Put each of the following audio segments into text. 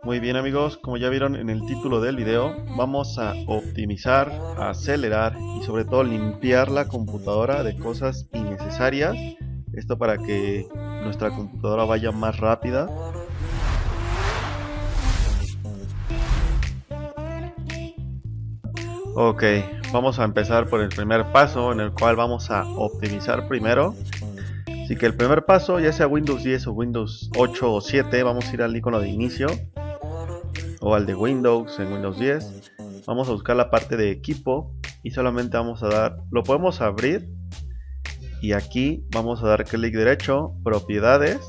Muy bien amigos, como ya vieron en el título del video, vamos a optimizar, acelerar y sobre todo limpiar la computadora de cosas innecesarias. Esto para que nuestra computadora vaya más rápida. Ok, vamos a empezar por el primer paso en el cual vamos a optimizar primero. Así que el primer paso, ya sea Windows 10 o Windows 8 o 7, vamos a ir al icono de inicio o al de Windows en Windows 10. Vamos a buscar la parte de equipo y solamente vamos a dar, lo podemos abrir y aquí vamos a dar clic derecho, propiedades,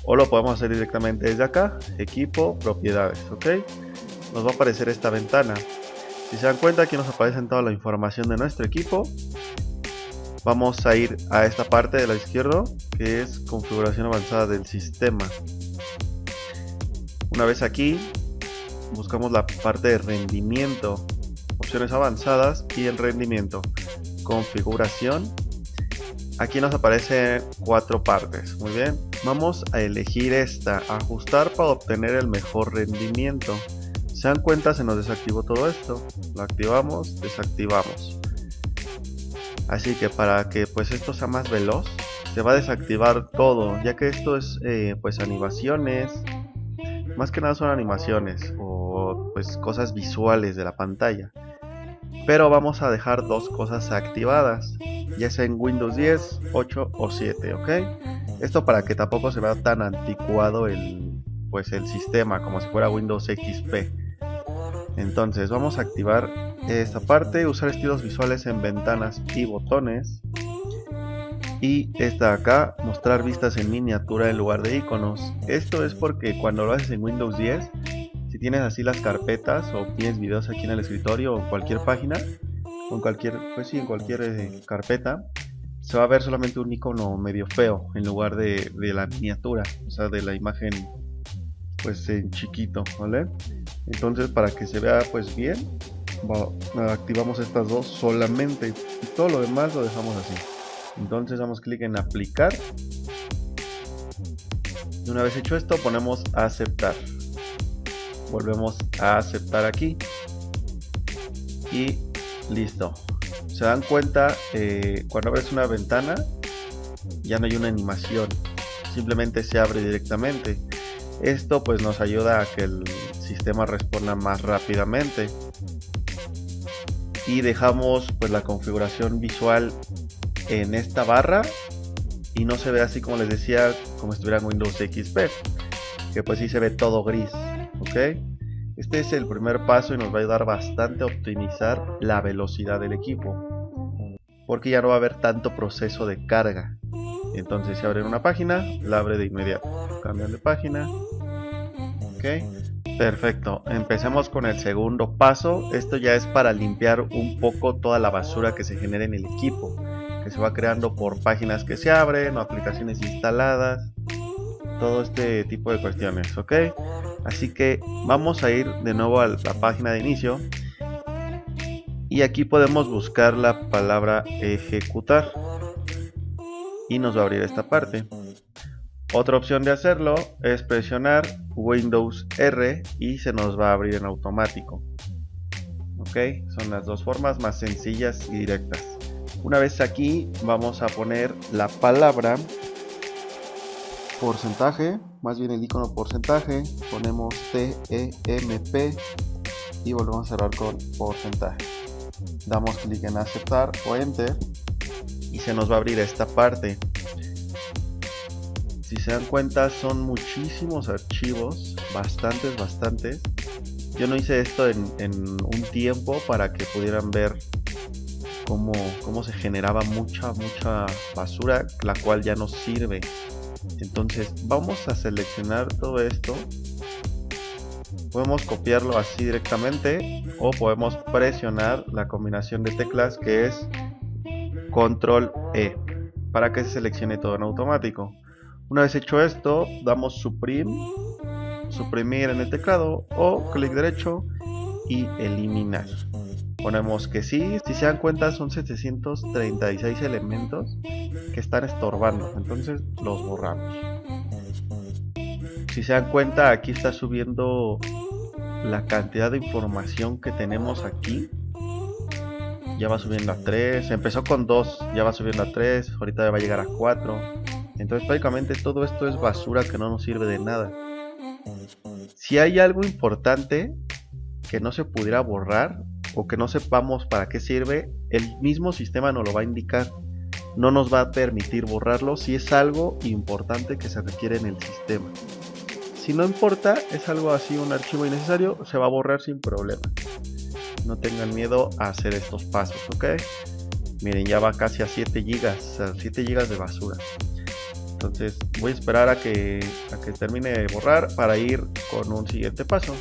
o lo podemos hacer directamente desde acá, equipo, propiedades, ok. Nos va a aparecer esta ventana. Si se dan cuenta, aquí nos aparece toda la información de nuestro equipo. Vamos a ir a esta parte de la izquierda que es configuración avanzada del sistema. Una vez aquí buscamos la parte de rendimiento, opciones avanzadas y el rendimiento, configuración. Aquí nos aparecen 4 partes. Muy bien, vamos a elegir esta, ajustar para obtener el mejor rendimiento. Si se dan cuenta, se nos desactivó todo esto. Lo activamos, desactivamos. Así que para que pues esto sea más veloz, se va a desactivar todo, ya que esto es pues animaciones. Más que nada son animaciones o pues cosas visuales de la pantalla. Pero vamos a dejar dos cosas activadas, ya sea en Windows 10, 8 o 7, ¿ok? Esto para que tampoco se vea tan anticuado el sistema como si fuera Windows XP. Entonces vamos a activar esta parte, usar estilos visuales en ventanas y botones. Y esta de acá, mostrar vistas en miniatura en lugar de iconos. Esto es porque cuando lo haces en Windows 10, si tienes así las carpetas o tienes videos aquí en el escritorio o en cualquier página, o en cualquier, en cualquier carpeta, se va a ver solamente un icono medio feo en lugar de la miniatura, o sea, de la imagen pues en chiquito, ¿vale? Entonces para que se vea pues bien, activamos estas dos solamente y todo lo demás lo dejamos así. Entonces damos clic en aplicar y una vez hecho esto ponemos a aceptar, volvemos a aceptar aquí y listo. Se dan cuenta, cuando abres una ventana ya no hay una animación, simplemente se abre directamente. Esto pues nos ayuda a que el sistema responda más rápidamente y dejamos pues la configuración visual en esta barra y no se ve así como les decía, como si estuviera en Windows XP, que pues sí se ve todo gris, ok. Este es el primer paso y nos va a ayudar bastante a optimizar la velocidad del equipo, porque ya no va a haber tanto proceso de carga. Entonces si abren una página, la abre de inmediato, cambian de página, ok. Perfecto, empecemos con el segundo paso. Esto ya es para limpiar un poco toda la basura que se genera en el equipo, que se va creando por páginas que se abren o aplicaciones instaladas, todo este tipo de cuestiones, ok. Así que vamos a ir de nuevo a la página de inicio y aquí podemos buscar la palabra ejecutar y nos va a abrir esta parte. Otra opción de hacerlo es presionar Windows R y se nos va a abrir en automático, ok. Son las dos formas más sencillas y directas. Una vez aquí vamos a poner la palabra porcentaje, más bien el icono porcentaje, ponemos TEMP y volvemos a cerrar con porcentaje. Damos clic en aceptar o enter y se nos va a abrir esta parte. Si se dan cuenta son muchísimos archivos, bastantes. Yo no hice esto en un tiempo para que pudieran ver cómo se generaba mucha basura, la cual ya no sirve. Entonces vamos a seleccionar todo esto, podemos copiarlo así directamente o podemos presionar la combinación de teclas que es Control E para que se seleccione todo en automático. Una vez hecho esto, damos suprimir en el teclado o clic derecho y eliminar. Ponemos que sí. Si se dan cuenta son 736 elementos que están estorbando, entonces los borramos. Si se dan cuenta, aquí está subiendo la cantidad de información que tenemos aquí. Ya va subiendo a 3, empezó con 2, ya va subiendo a 3, ahorita va a llegar a 4. Entonces prácticamente todo esto es basura que no nos sirve de nada. Si hay algo importante que no se pudiera borrar o que no sepamos para qué sirve, el mismo sistema nos lo va a indicar. No nos va a permitir borrarlo si es algo importante que se requiere en el sistema. Si no importa, es algo así, un archivo innecesario, se va a borrar sin problema. No tengan miedo a hacer estos pasos, ¿ok? Miren, ya va casi a 7 GB, a 7 GB de basura. Entonces voy a esperar a que termine de borrar para ir con un siguiente paso.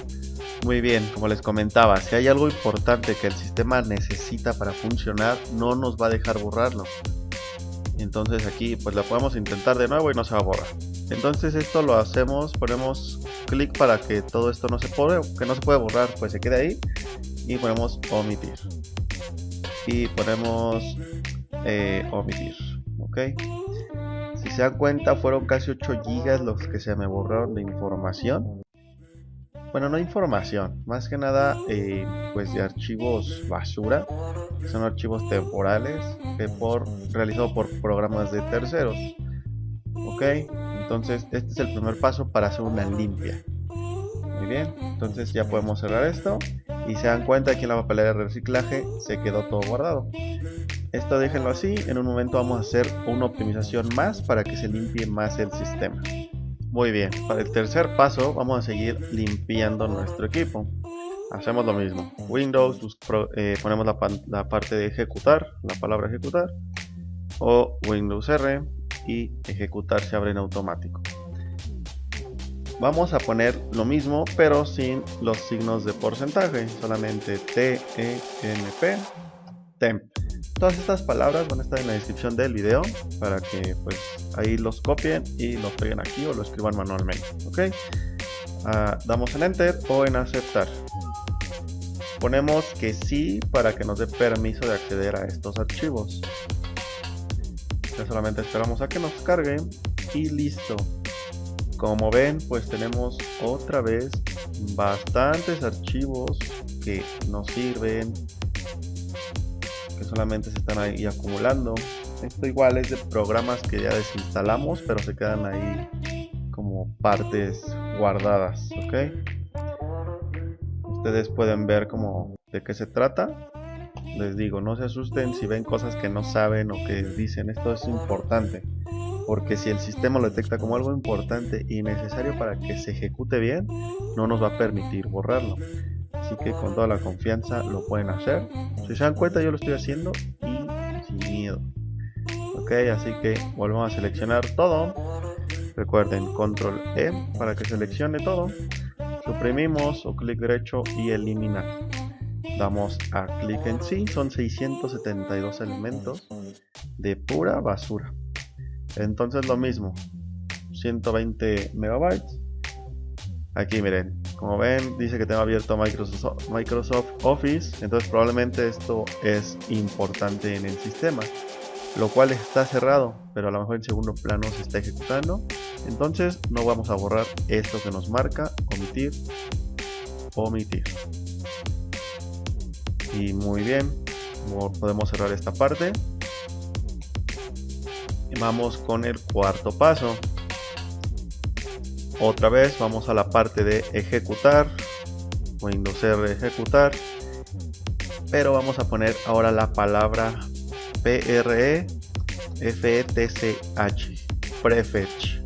Muy bien, como les comentaba, si hay algo importante que el sistema necesita para funcionar, no nos va a dejar borrarlo. Entonces aquí pues la podemos intentar de nuevo y no se va a borrar. Entonces esto lo hacemos, ponemos clic para que todo esto no se puede borrar, pues se quede ahí. Y ponemos omitir. Y ponemos omitir. Ok. Si se dan cuenta, fueron casi 8 GB los que se me borraron de información. Bueno, no información, más que nada pues de archivos basura. Son archivos temporales realizados por programas de terceros. Ok. Entonces este es el primer paso para hacer una limpia. Muy bien. Entonces ya podemos cerrar esto. Y se dan cuenta aquí en la papelera de reciclaje se quedó todo guardado. Esto déjenlo así, en un momento vamos a hacer una optimización más para que se limpie más el sistema. Muy bien, para el tercer paso vamos a seguir limpiando nuestro equipo. Hacemos lo mismo, Windows, ponemos la parte de ejecutar, la palabra ejecutar, o Windows R y ejecutar se abre en automático. Vamos a poner lo mismo pero sin los signos de porcentaje, solamente TEMP, temp. Todas estas palabras van a estar en la descripción del video para que pues ahí los copien y los peguen aquí o lo escriban manualmente, ¿ok? Damos en enter o en aceptar. Ponemos que sí para que nos dé permiso de acceder a estos archivos. Ya solamente esperamos a que nos carguen y listo. Como ven, pues tenemos otra vez bastantes archivos que nos sirven, que solamente se están ahí acumulando. Esto igual es de programas que ya desinstalamos, pero se quedan ahí como partes guardadas, ¿ok? Ustedes pueden ver como de qué se trata. Les digo, no se asusten si ven cosas que no saben o que dicen esto es importante. Porque si el sistema lo detecta como algo importante y necesario para que se ejecute bien, no nos va a permitir borrarlo. Así que con toda la confianza lo pueden hacer. Si se dan cuenta, yo lo estoy haciendo y sin miedo. Ok, así que volvemos a seleccionar todo. Recuerden, control E para que seleccione todo. Suprimimos o clic derecho y eliminar. Damos a clic en sí, son 672 elementos de pura basura. Entonces lo mismo, 120 megabytes. Aquí miren, como ven dice que tengo abierto Microsoft Office, entonces probablemente esto es importante en el sistema, lo cual está cerrado, pero a lo mejor en segundo plano se está ejecutando. Entonces no vamos a borrar esto que nos marca omitir. Y muy bien, podemos cerrar esta parte. Vamos con el cuarto paso. Otra vez vamos a la parte de ejecutar, Windows R ejecutar, pero vamos a poner ahora la palabra prefetch, prefetch.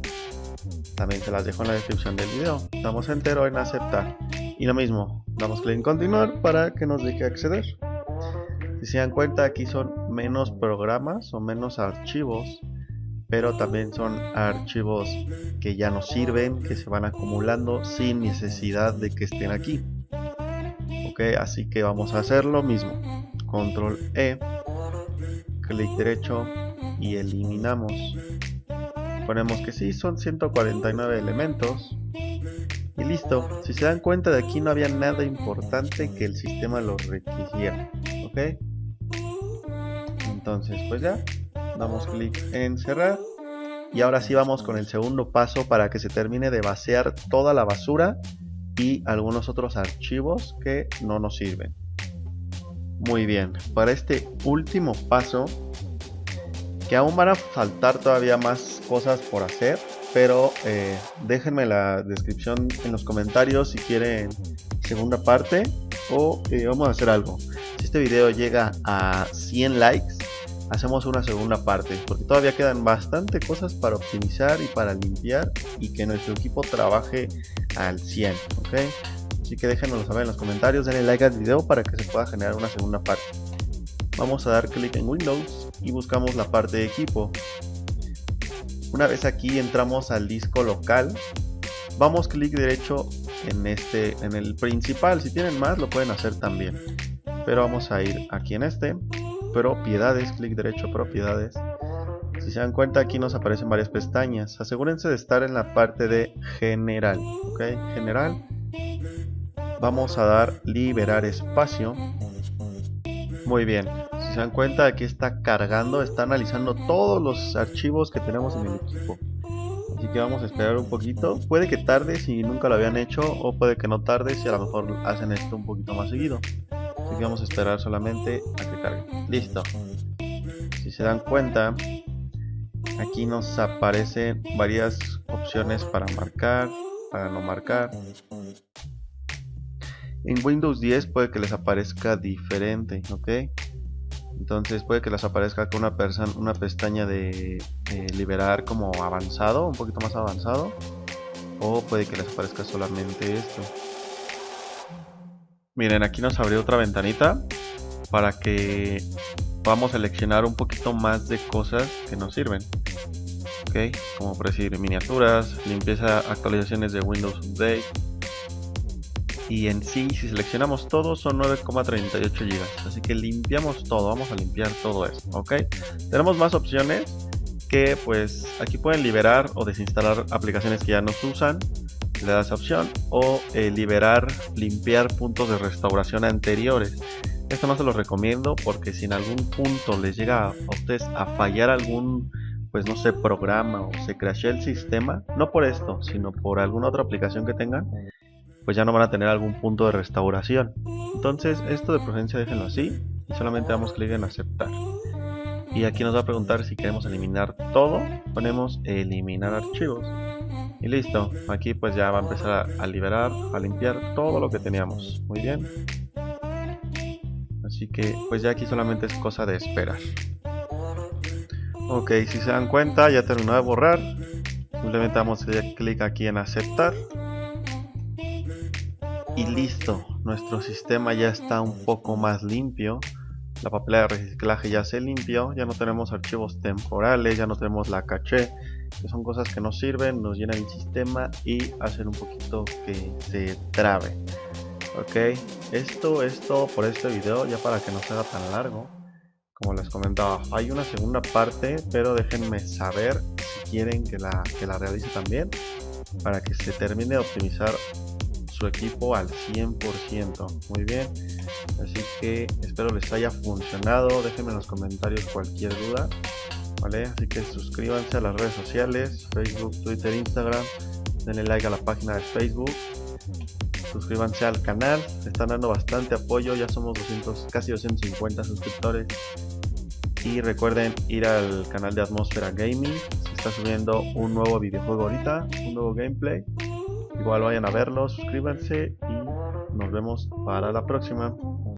También se las dejo en la descripción del video. Damos enter o en aceptar y lo mismo, damos clic en continuar para que nos deje acceder. Si se dan cuenta, aquí son menos programas o menos archivos, pero también son archivos que ya nos sirven, que se van acumulando sin necesidad de que estén aquí. Ok, así que vamos a hacer lo mismo. Control E, clic derecho y eliminamos. Ponemos que sí, son 149 elementos. Y listo. Si se dan cuenta, de aquí no había nada importante que el sistema lo requisiera. Ok. Entonces pues ya. Damos clic en cerrar Y ahora sí vamos con el segundo paso para que se termine de vaciar toda la basura y algunos otros archivos que no nos sirven. Muy bien, para este último paso, que aún van a faltar todavía más cosas por hacer, pero déjenme la descripción en los comentarios si quieren segunda parte o vamos a hacer algo. Si este video llega a 100 likes, hacemos una segunda parte, porque todavía quedan bastante cosas para optimizar y para limpiar y que nuestro equipo trabaje al 100, ¿ok? Así que déjenoslo saber en los comentarios, denle like al video para que se pueda generar una segunda parte. Vamos a dar clic en Windows y buscamos la parte de equipo. Una vez aquí entramos al disco local, vamos clic derecho en el principal. Si tienen más lo pueden hacer también, pero vamos a ir aquí en propiedades, clic derecho, propiedades. Si se dan cuenta, aquí nos aparecen varias pestañas. Asegúrense de estar en la parte de general, ¿ok? General. Vamos a dar liberar espacio. Muy bien. Si se dan cuenta, aquí está cargando, está analizando todos los archivos que tenemos en el equipo. Así que vamos a esperar un poquito. Puede que tarde si nunca lo habían hecho, o puede que no tarde si a lo mejor hacen esto un poquito más seguido. Así que vamos a esperar solamente a que cargue. Listo. Si se dan cuenta, aquí nos aparecen varias opciones para marcar, para no marcar. En Windows 10 puede que les aparezca diferente, ¿ok? Entonces puede que les aparezca con una pestaña de liberar como avanzado, un poquito más avanzado, o puede que les aparezca solamente esto. Miren, aquí nos abrió otra ventanita para que podamos seleccionar un poquito más de cosas que nos sirven, ¿ok? Como por decir miniaturas, limpieza, actualizaciones de Windows Update. Y en sí, si seleccionamos todo, son 9,38 GB. Así que limpiamos todo, vamos a limpiar todo esto, ¿ok? Tenemos más opciones que pues aquí pueden liberar o desinstalar aplicaciones que ya no se usan. Le da esa opción. O limpiar puntos de restauración anteriores. Esto no se los recomiendo porque si en algún punto les llega a ustedes a fallar algún, pues no sé, programa o se crashea el sistema, no por esto, sino por alguna otra aplicación que tengan, pues ya no van a tener algún punto de restauración. Entonces esto de preferencia déjenlo así y solamente damos clic en aceptar. Y aquí nos va a preguntar si queremos eliminar todo. Ponemos eliminar archivos y listo. Aquí pues ya va a empezar a liberar, a limpiar todo lo que teníamos. Muy bien. Así que pues ya aquí solamente es cosa de esperar. Ok, si se dan cuenta ya terminó de borrar. Simplemente damos clic aquí en aceptar. Y listo, nuestro sistema ya está un poco más limpio. La papelera de reciclaje ya se limpió, ya no tenemos archivos temporales, ya no tenemos la caché, que son cosas que no sirven, nos llenan el sistema y hacen un poquito que se trabe. Ok, esto es todo por este video, ya para que no sea tan largo. Como les comentaba, hay una segunda parte, pero déjenme saber si quieren que la realice también, para que se termine de optimizar su equipo al 100%. Muy bien, así que espero les haya funcionado. Déjenme en los comentarios cualquier duda, ¿vale? Así que suscríbanse a las redes sociales, Facebook, Twitter, Instagram. Denle like a la página de Facebook, suscríbanse al canal, están dando bastante apoyo, ya somos casi 250 suscriptores. Y recuerden ir al canal de Atmósfera Gaming, se está subiendo un nuevo videojuego ahorita, un nuevo gameplay. Igual vayan a verlo, suscríbanse y nos vemos para la próxima.